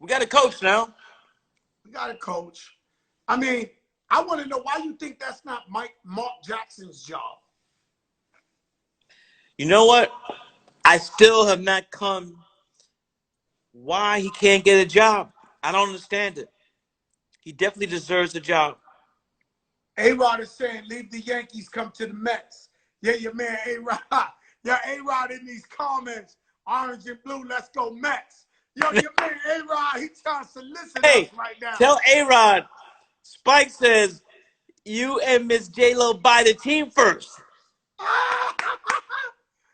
We got a coach now. We got a coach. I mean, I want to know why you think that's not Mark Jackson's job. You know what? I still have not come why he can't get a job. I don't understand it. He definitely deserves a job. A-Rod is saying, leave the Yankees, come to the Mets. Yeah, your man A-Rod. Yeah, A-Rod in these comments. Orange and blue, let's go Mets. Yo, your man A-Rod, he trying to solicit us right now. Tell A-Rod, Spike says, you and Miss J-Lo buy the team first.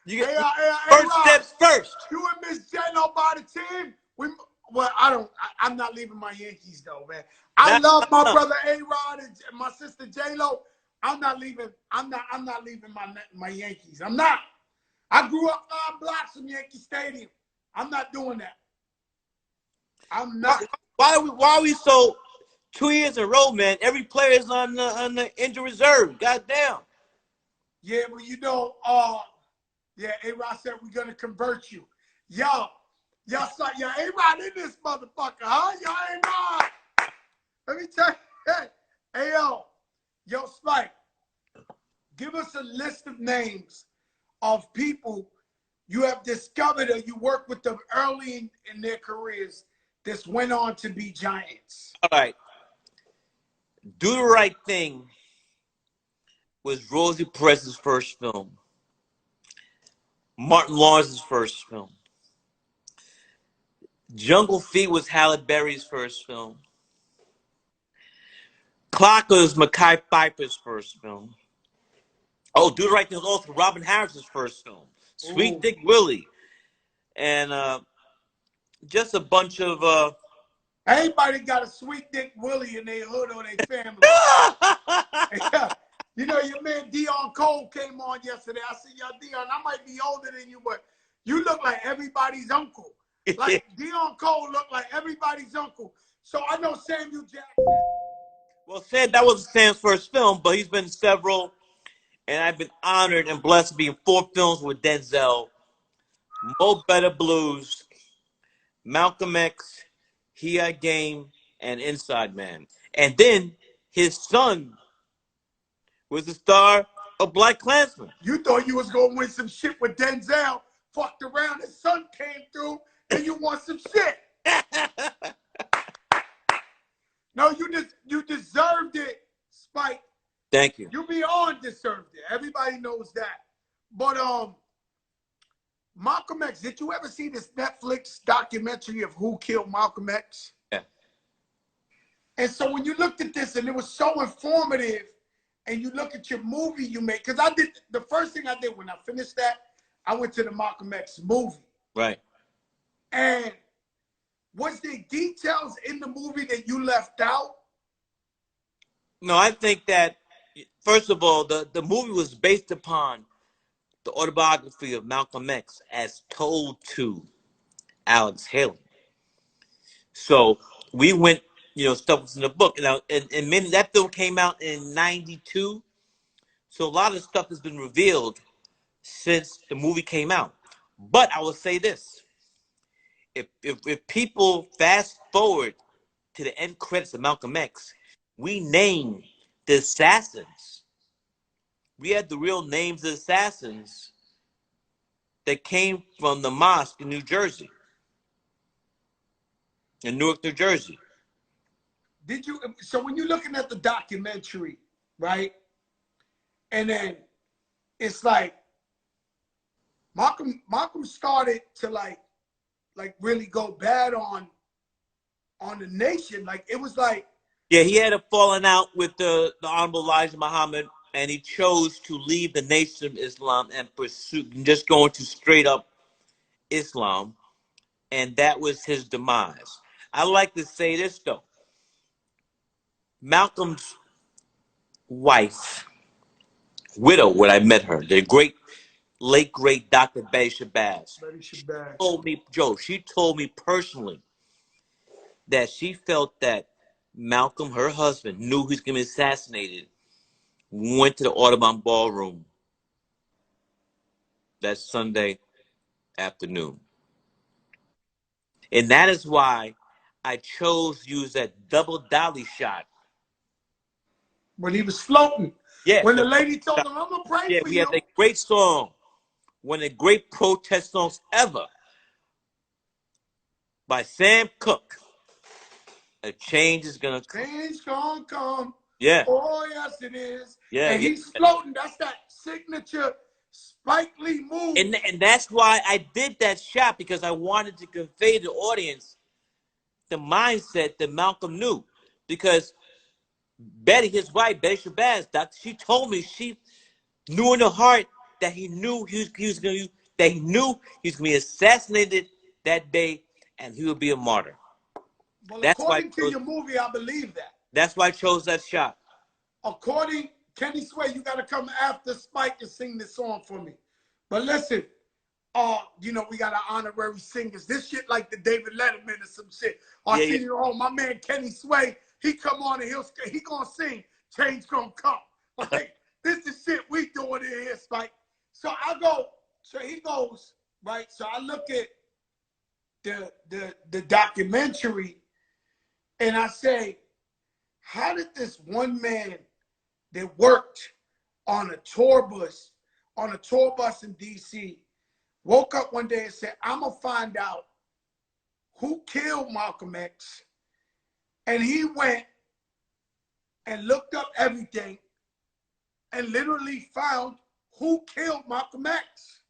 You get first steps first. You and Miss J-Lo buy the team? I'm not leaving my Yankees though, man. I love my brother A-Rod and my sister J-Lo. I'm not leaving my Yankees. I'm not. I grew up 5 blocks from Yankee Stadium. I'm not doing that. I'm not. Why are we so 2 years in a row, man? Every player is on the injured reserve. Goddamn. Yeah, but you know, yeah, A-Rod said we're gonna convert you. Y'all saw A-Rod in this motherfucker, huh? Y'all A-Rod. Let me tell you, hey, yo, Spike, give us a list of names of people you have discovered or you worked with them early in their careers that went on to be giants. All right. Do the Right Thing was Rosie Perez's first film. Martin Lawrence's first film. Jungle Feet was Halle Berry's first film. Clocker was Mekhi Phifer's first film. Oh, Do the Right Thing was also Robin Harris's first film. Sweet Dick Willie. And just a bunch of... Everybody got a Sweet Dick Willie in their hood or their family. You know, your man Dion Cole came on yesterday. I said, yo, Dion, I might be older than you, but you look like everybody's uncle. Like Dion Cole looked like everybody's uncle. So I know Samuel Jackson. Well, that was Sam's first film, but he's been in several, and I've been honored and blessed to be in 4 films with Denzel. Mo Better Blues, Malcolm X, He Game, and Inside Man. And then his son was the star of BlacKkKlansman. You thought you was going to win some shit with Denzel. Fucked around, his son came through, and you want some shit. No, you deserved it, Spike. Thank you. You beyond deserved it. Everybody knows that. But Malcolm X, did you ever see this Netflix documentary of who killed Malcolm X? Yeah. And so when you looked at this and it was so informative, and you look at your movie you made, because I did the first thing I did when I finished that, I went to the Malcolm X movie. Right. And was there details in the movie that you left out? No, I think that, first of all, the movie was based upon the autobiography of Malcolm X as told to Alex Haley. So we went, stuff was in the book. And many, that film came out in 92. So a lot of stuff has been revealed since the movie came out. But I will say this. If people fast forward to the end credits of Malcolm X, we named the assassins. We had the real names of assassins that came from the mosque in New Jersey. In Newark, New Jersey. So when you're looking at the documentary, right? And then it's like Malcolm started to like really go bad on the nation. Like it was like, yeah, he had a falling out with the Honorable Elijah Muhammad, and he chose to leave the Nation of Islam and pursue just going to straight up Islam, and that was his demise. I like to say this though. Malcolm's wife, widow, when I met her, the late great Dr. Betty Shabazz, she told me personally that she felt that Malcolm, her husband, knew he was going to be assassinated, went to the Audubon Ballroom that Sunday afternoon. And that is why I chose to use that double dolly shot. When he was floating. Yeah, When the lady told him, I'm going to pray yeah, for we had you. that great song, one of the great protest songs ever by Sam Cooke. A change is gonna come. Change gonna come. Yeah. Oh, yes, it is. Yeah, And yeah. he's floating. That's that signature Spike Lee move. And that's why I did that shot, because I wanted to convey to the audience the mindset that Malcolm knew. Because Betty, his wife, Betty Shabazz, she told me she knew in her heart that he knew he was going to that he knew he was going to be assassinated that day, and he would be a martyr. Well, That's why according to your movie, I believe that. That's why I chose that shot. According, Kenny Sway, you got to come after Spike and sing this song for me. But listen, you know, we got our honorary singers. This shit like the David Letterman or some shit. Arsenio Hall, my man Kenny Sway, he come on and he gonna sing Change Gonna Come. Like, this is shit we doing in here, Spike. So I go, so he goes, right? So I look at the documentary and I say, how did this one man that worked on a tour bus in DC woke up one day and said, I'm gonna find out who killed Malcolm X. And he went and looked up everything and literally found who killed Malcolm X.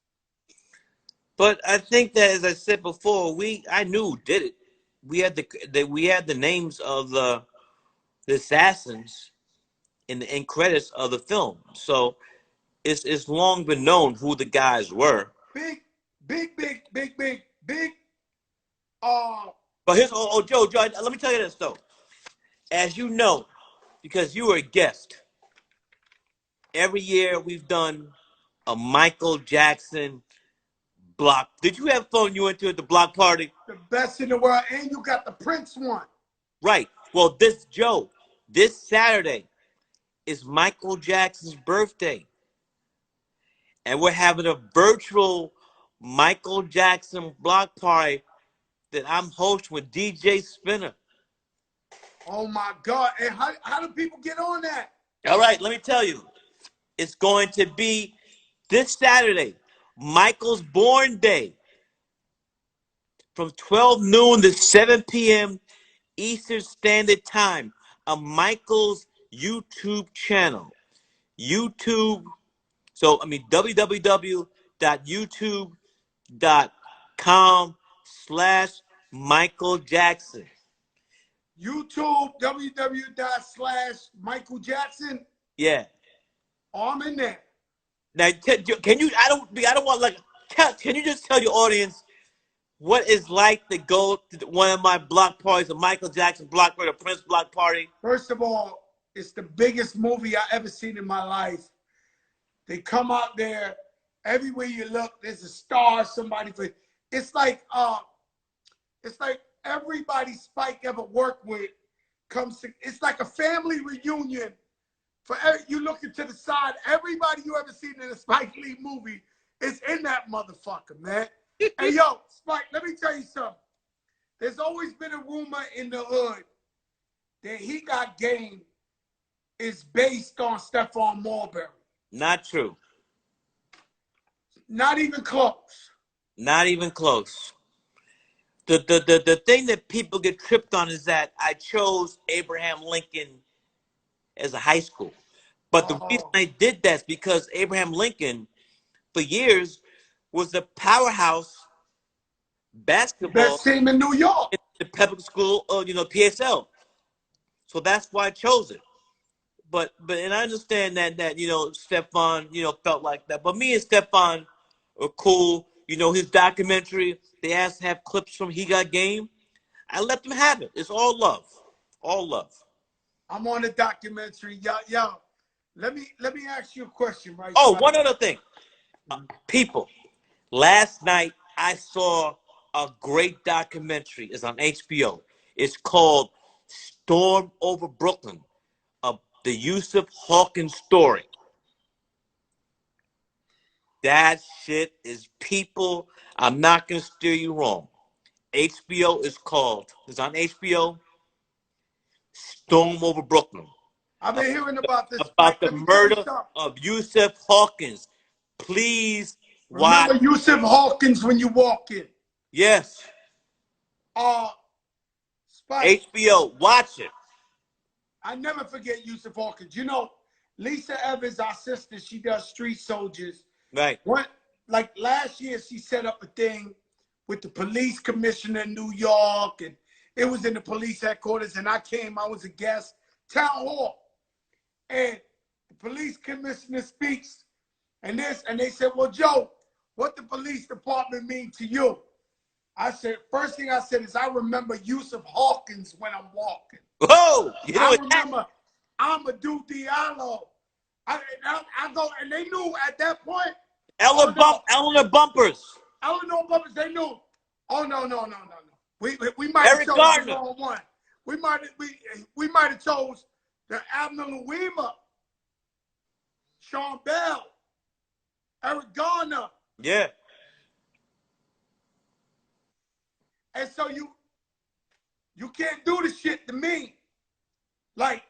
But I think that, as I said before, I knew who did it. We had the names of the assassins in the end credits of the film. So it's long been known who the guys were. Big. But here's Joe, let me tell you this though. As you know, because you were a guest, every year we've done a Michael Jackson block. Did you have fun when you went to the block party? The best in the world, and you got the Prince one. Right. Well, this Saturday is Michael Jackson's birthday. And we're having a virtual Michael Jackson block party that I'm hosting with DJ Spinner. Oh my God. And how do people get on that? All right, let me tell you. It's going to be this Saturday, Michael's born day, from 12 noon to 7 p.m. Eastern Standard Time on Michael's YouTube channel. www.youtube.com/Michael Jackson. YouTube, www./Michael Jackson. Yeah. Oh, I'm in there. Now, can you? I don't want Can you just tell your audience what it's like to go to one of my block parties, a Michael Jackson block party, a Prince block party? First of all, it's the biggest movie I ever seen in my life. They come out there, everywhere you look, there's a star, somebody. It's like everybody Spike ever worked with comes to. It's like a family reunion. You looking to the side, everybody you ever seen in a Spike Lee movie is in that motherfucker, man. Hey, yo, Spike, let me tell you something. There's always been a rumor in the hood that He Got Game is based on Stephon Marbury. Not true. Not even close. Not even close. The thing that people get tripped on is that I chose Abraham Lincoln as a high school. But the reason I did that is because Abraham Lincoln, for years, was the powerhouse basketball best team in New York. In the public school, PSL. So that's why I chose it. But and I understand that Stephon, felt like that. But me and Stephon are cool. His documentary, they asked to have clips from He Got Game. I let them have it. It's all love. All love. I'm on the documentary. Yo, let me ask you a question, right? Oh, one other thing. People, last night I saw a great documentary. It's on HBO. It's called Storm Over Brooklyn, the Yusuf Hawkins story. That shit is, people, I'm not going to steer you wrong. HBO is called. It's on HBO. Storm Over Brooklyn. I've been hearing about this, About Spike. the Let me tell you murder something. of Yusuf Hawkins. Please watch. Remember Yusuf Hawkins when you walk in. Yes. Spike. HBO. Watch it. I never forget Yusuf Hawkins. You know, Lisa Evans, our sister, she does Street Soldiers. Right. Like last year, she set up a thing with the police commissioner in New York, and it was in the police headquarters, and I was a guest, town hall. And the police commissioner speaks, and they said, well, Joe, what the police department mean to you? I said, first thing I said is, I remember Yusuf Hawkins when I'm walking. Whoa! You know I what remember Amadou Diallo. I go, and they knew at that point. Eleanor Bumpers. Eleanor Bumpers, they knew. Oh, no. We might have Eric chose Gardner. the wrong one. We might have chose the Abner Louima, Sean Bell, Eric Garner. Yeah. And so you can't do the shit to me. Like,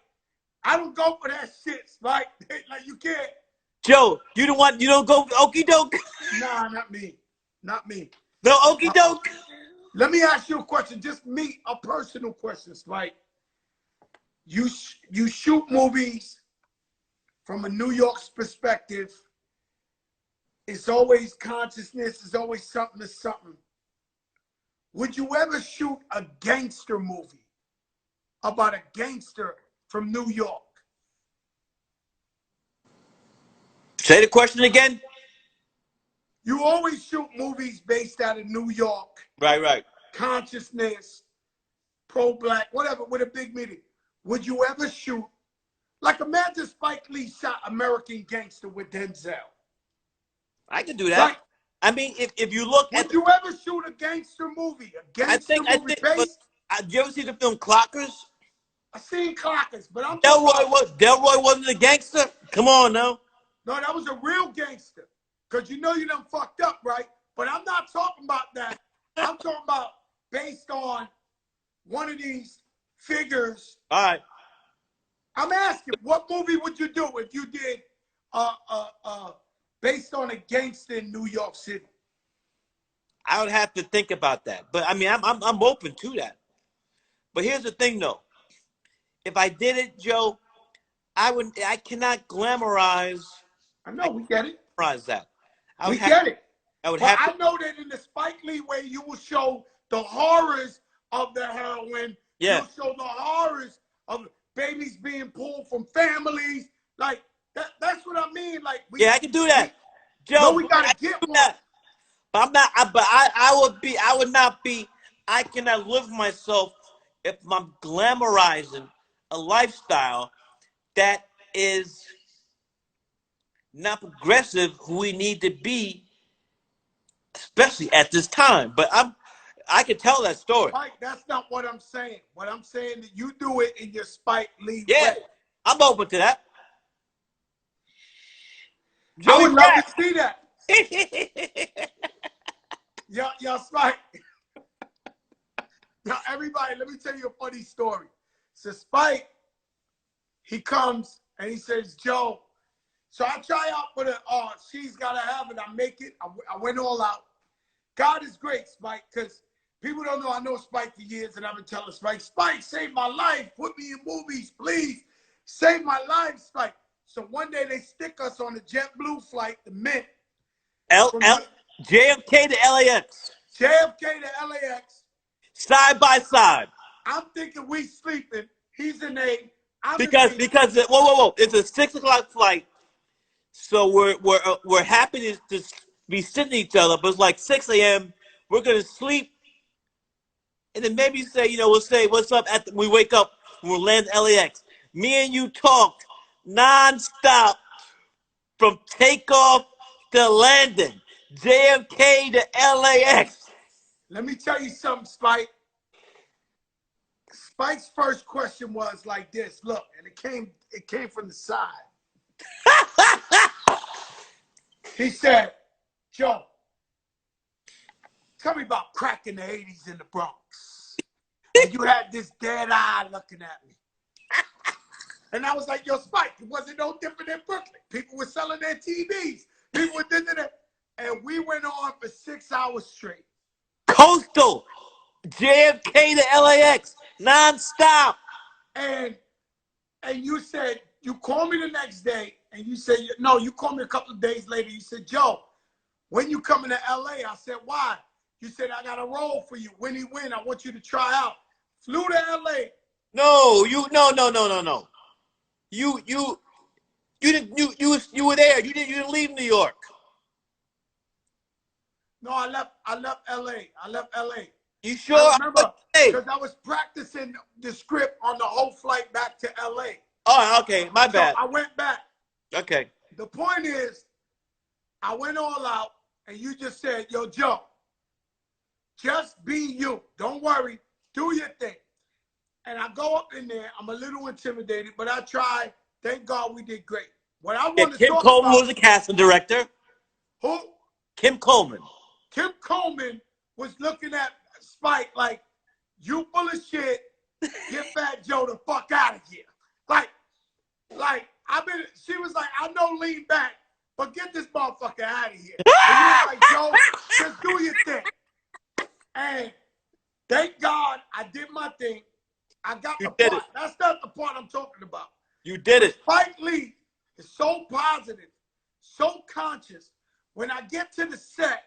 I don't go for that shit, right? Like, you can't. Joe, you don't go okie doke? Nah, not me. Not me. No okie doke? Let me ask you a question, just me, a personal question, right? You shoot movies from a New York's perspective. It's always consciousness. It's always something to something. Would you ever shoot a gangster movie about a gangster from New York? Say the question again. You always shoot movies based out of New York. Right. Consciousness, pro-black, whatever, with a big meaning. Would you ever shoot, like imagine Spike Lee shot American Gangster with Denzel? I can do that. Right? I mean, if you look Would at... you ever shoot a gangster movie? I think, based? did you ever see the film Clockers? I seen Clockers, but I'm Delroy wasn't a gangster? Come on now. No, that was a real gangster. Because you know you done fucked up, right? But I'm not talking about that. I'm talking about based on one of these figures. All right. I'm asking, what movie would you do if you did based on a gangster in New York City? I would have to think about that. But I mean, I'm open to that. But here's the thing though. If I did it, Joe, I cannot glamorize. I know, we get it. Glamorize that. We get it. I would but have I know that in the Spike Lee way, you will show the horrors of the heroin. Yeah. You'll show the horrors of babies being pulled from families. Like, that's what I mean. Like, I can do that. Joe, no, we gotta get one. That. But I'm not, I would not be, I cannot live myself if I'm glamorizing a lifestyle that is not progressive who we need to be, especially at this time. But I can tell that story. Mike, that's not what I'm saying. What I'm saying that you do it in your Spike Lee Yeah, way. I'm open to that. I would love to see that. Y'all Spike. Now, everybody, let me tell you a funny story. So Spike, he comes and he says, Joe, so I try out for the She's Gotta Have It. I make it. I went all out. God is great, Spike, because people don't know I know Spike for years, and I've been telling Spike, Spike, save my life. Put me in movies, please. Save my life, Spike. So one day they stick us on the JetBlue flight, the Mint. JFK to LAX. JFK to LAX. Side by side. I'm thinking we sleeping. He's in A. Because whoa. It's a 6 o'clock flight. So we're happy to be sitting each other, but it's like 6 a.m. We're gonna sleep. And then maybe say, we'll say what's up after we wake up when we land LAX. Me and you talked nonstop from takeoff to landing. JFK to LAX. Let me tell you something, Spike. Spike's first question was like this. Look, and it came from the side. He said, Joe, tell me about crack in the 80s in the Bronx. And you had this dead eye looking at me. And I was like, yo, Spike, it wasn't no different in Brooklyn. People were selling their TVs. People were doing it. And we went on for 6 hours straight. Coastal, JFK to LAX, nonstop. And you said, you called me the next day, and you said, no, you called me a couple of days later. You said, Joe, when you coming to LA? I said, why? You said, I got a role for you. When he win, I want you to try out. Flew to LA. No. You were there. You didn't leave New York. No, I left LA. I left LA. You sure? I remember because I was practicing the script on the whole flight back to LA. Oh, okay. My bad. So I went back. Okay. The point is, I went all out, and you just said, yo, Joe, just be you. Don't worry. Do your thing. And I go up in there. I'm a little intimidated, but I tried. Thank God we did great. What I want to Kim talk Coleman about, was the casting director. Who? Kim Coleman. Kim Coleman was looking at Spike like, you full of shit. Get Fat Joe the fuck out of here. She was like, I know lean back, but get this motherfucker out of here. And you was like, Joe, just do your thing. And thank God I did my thing. I got the part. That's not the part I'm talking about. You did it. Spike Lee is so positive, so conscious. When I get to the set,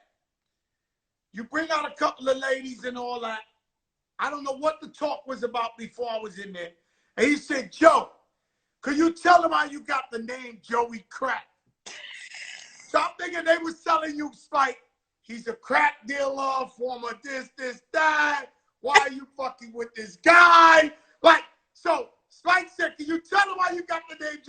you bring out a couple of ladies and all that. I don't know what the talk was about before I was in there. And he said, Joe, could you tell him how you got the name Joey Crack? So I'm thinking they were selling you Spike. He's a crack dealer, former this, that. Why are you fucking with this guy? Like, so Spike said, can you tell him how you got the name Joey